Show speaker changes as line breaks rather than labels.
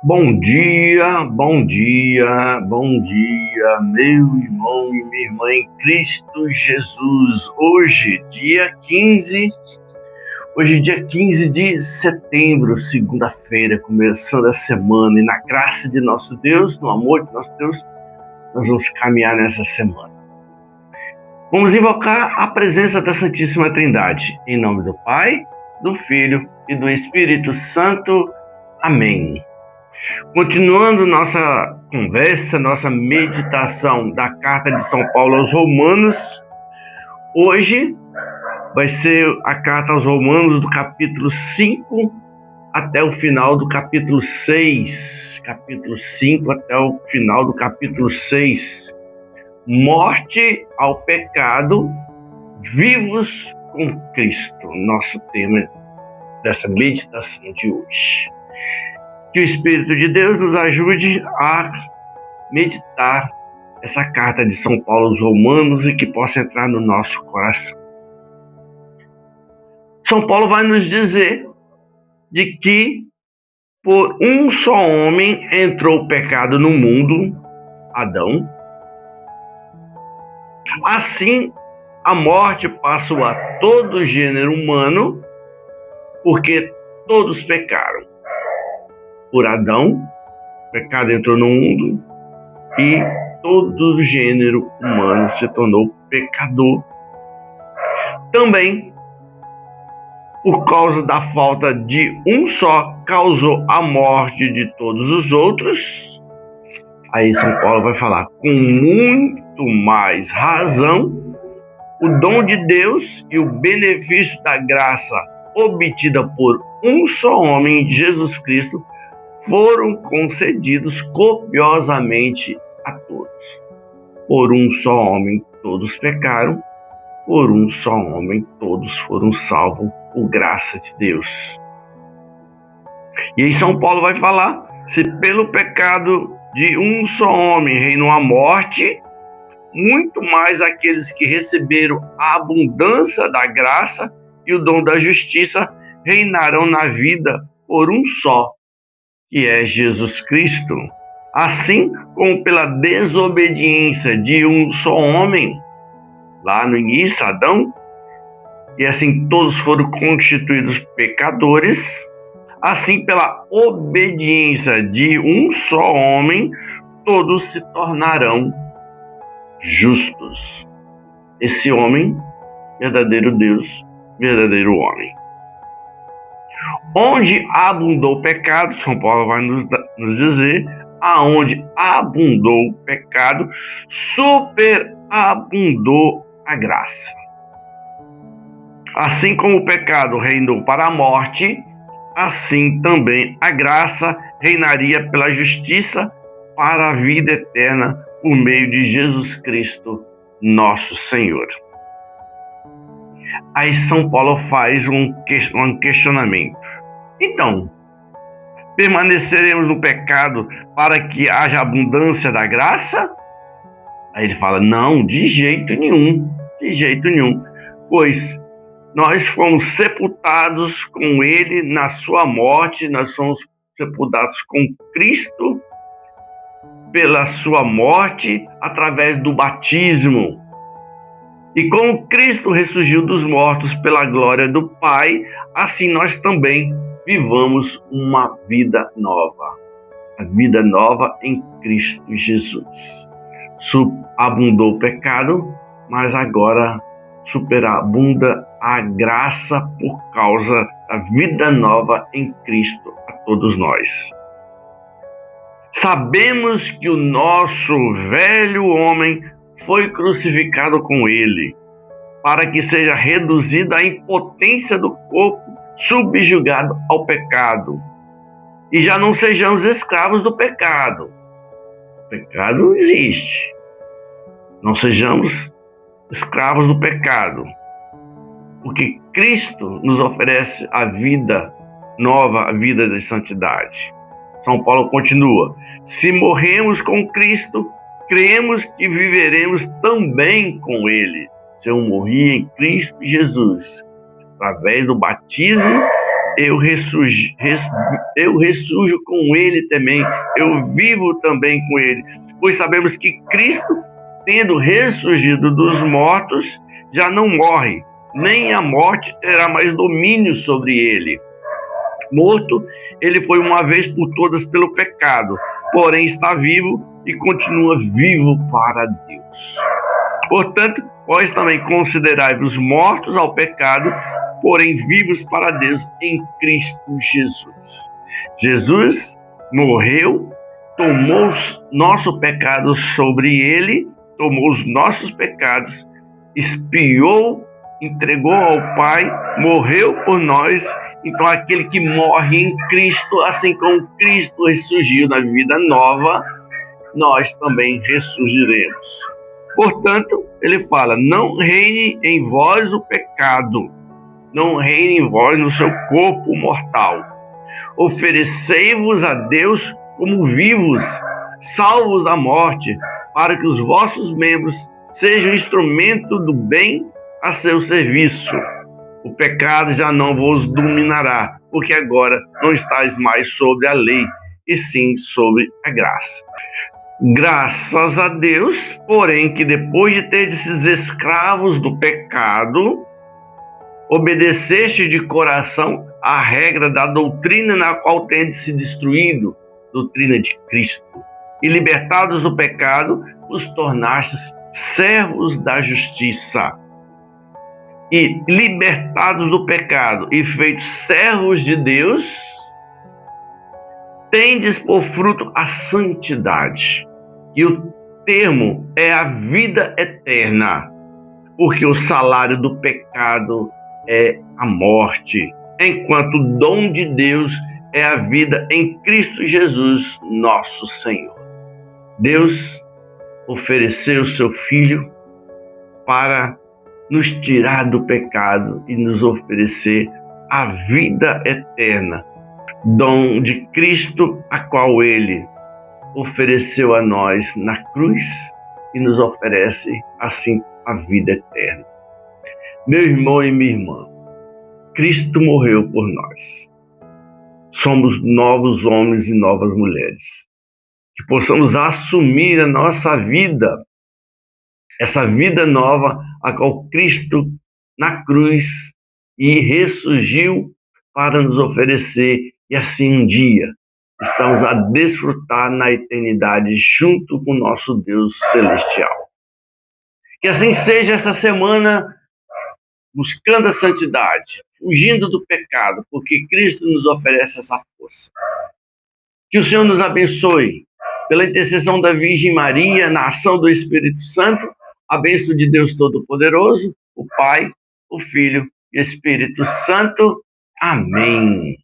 Bom dia, bom dia, bom dia, meu irmão e minha irmã em Cristo Jesus. Hoje, dia 15 de setembro, segunda-feira, começando a semana, e na graça de nosso Deus, no amor de nosso Deus, nós vamos caminhar nessa semana. Vamos invocar a presença da Santíssima Trindade, em nome do Pai, do Filho e do Espírito Santo. Amém. Continuando nossa conversa, nossa meditação da carta de São Paulo aos Romanos, hoje vai ser a carta aos Romanos do capítulo 5 até o final do capítulo 6. Capítulo 5 até o final do capítulo 6. Morte ao pecado, vivos com Cristo. Nosso tema dessa meditação de hoje. Que o Espírito de Deus nos ajude a meditar essa carta de São Paulo aos Romanos e que possa entrar no nosso coração. São Paulo vai nos dizer de que por um só homem entrou o pecado no mundo, Adão. Assim, a morte passou a todo o gênero humano, porque todos pecaram. Por Adão, o pecado entrou no mundo e todo o gênero humano se tornou pecador. Também, por causa da falta de um só, causou a morte de todos os outros. Aí São Paulo vai falar, com muito mais razão, o dom de Deus e o benefício da graça obtida por um só homem, Jesus Cristo, foram concedidos copiosamente a todos. Por um só homem todos pecaram, por um só homem todos foram salvos por graça de Deus. E aí São Paulo vai falar, se pelo pecado de um só homem reinou a morte, muito mais aqueles que receberam a abundância da graça e o dom da justiça reinarão na vida por um só, que é Jesus Cristo. Assim como pela desobediência de um só homem, lá no início, Adão, e assim todos foram constituídos pecadores, assim pela obediência de um só homem, todos se tornarão justos. Esse homem, verdadeiro Deus, verdadeiro homem. Onde abundou o pecado, São Paulo vai nos dizer, aonde abundou o pecado, superabundou a graça. Assim como o pecado reinou para a morte, assim também a graça reinaria pela justiça para a vida eterna por meio de Jesus Cristo, nosso Senhor. Aí São Paulo faz um questionamento. Então, permaneceremos no pecado para que haja abundância da graça? Aí ele fala, não, de jeito nenhum, pois nós fomos sepultados com ele na sua morte, nós fomos sepultados com Cristo pela sua morte através do batismo. E como Cristo ressurgiu dos mortos pela glória do Pai, assim nós também vivamos uma vida nova. A vida nova em Cristo Jesus. Abundou o pecado, mas agora superabunda a graça por causa da vida nova em Cristo a todos nós. Sabemos que o nosso velho homem foi crucificado com ele, para que seja reduzida a impotência do corpo subjugado ao pecado, e já não sejamos escravos do pecado. O pecado não existe. Não sejamos escravos do pecado, porque Cristo nos oferece a vida nova, a vida de santidade. São Paulo continua, se morremos com Cristo, cremos que viveremos também com ele. Se eu morri em Cristo Jesus, através do batismo eu ressurjo com ele também, eu vivo também com ele. Pois sabemos que Cristo, tendo ressurgido dos mortos, já não morre, nem a morte terá mais domínio sobre ele. Morto, ele foi uma vez por todas pelo pecado, porém está vivo e continua vivo para Deus. Portanto, vós também considerai-vos mortos ao pecado, porém vivos para Deus em Cristo Jesus. Jesus morreu, tomou nosso pecado sobre ele, tomou os nossos pecados, expiou, entregou ao Pai, morreu por nós. Então aquele que morre em Cristo, assim como Cristo ressurgiu na vida nova, nós também ressurgiremos. Portanto, ele fala, não reine em vós o pecado, não reine em vós no seu corpo mortal. Oferecei-vos a Deus como vivos, salvos da morte, para que os vossos membros sejam instrumento do bem a seu serviço. O pecado já não vos dominará, porque agora não estáis mais sobre a lei, e sim sobre a graça. Graças a Deus, porém, que depois de terdes sido escravos do pecado, obedeceste de coração à regra da doutrina na qual tendes se destruído, doutrina de Cristo, e libertados do pecado, os tornastes servos da justiça. E libertados do pecado e feitos servos de Deus, tendes por fruto a santidade. E o termo é a vida eterna, porque o salário do pecado é a morte, enquanto o dom de Deus é a vida em Cristo Jesus, nosso Senhor. Deus ofereceu o seu Filho para nos tirar do pecado e nos oferecer a vida eterna, dom de Cristo, a qual ele ofereceu a nós na cruz e nos oferece assim a vida eterna. Meu irmão e minha irmã, Cristo morreu por nós. Somos novos homens e novas mulheres. Que possamos assumir a nossa vida, essa vida nova a qual Cristo na cruz e ressurgiu para nos oferecer, e assim um dia estamos a desfrutar na eternidade junto com o nosso Deus celestial. Que assim seja essa semana, buscando a santidade, fugindo do pecado, porque Cristo nos oferece essa força. Que o Senhor nos abençoe, pela intercessão da Virgem Maria, na ação do Espírito Santo, a bênção de Deus Todo-Poderoso, o Pai, o Filho e o Espírito Santo. Amém.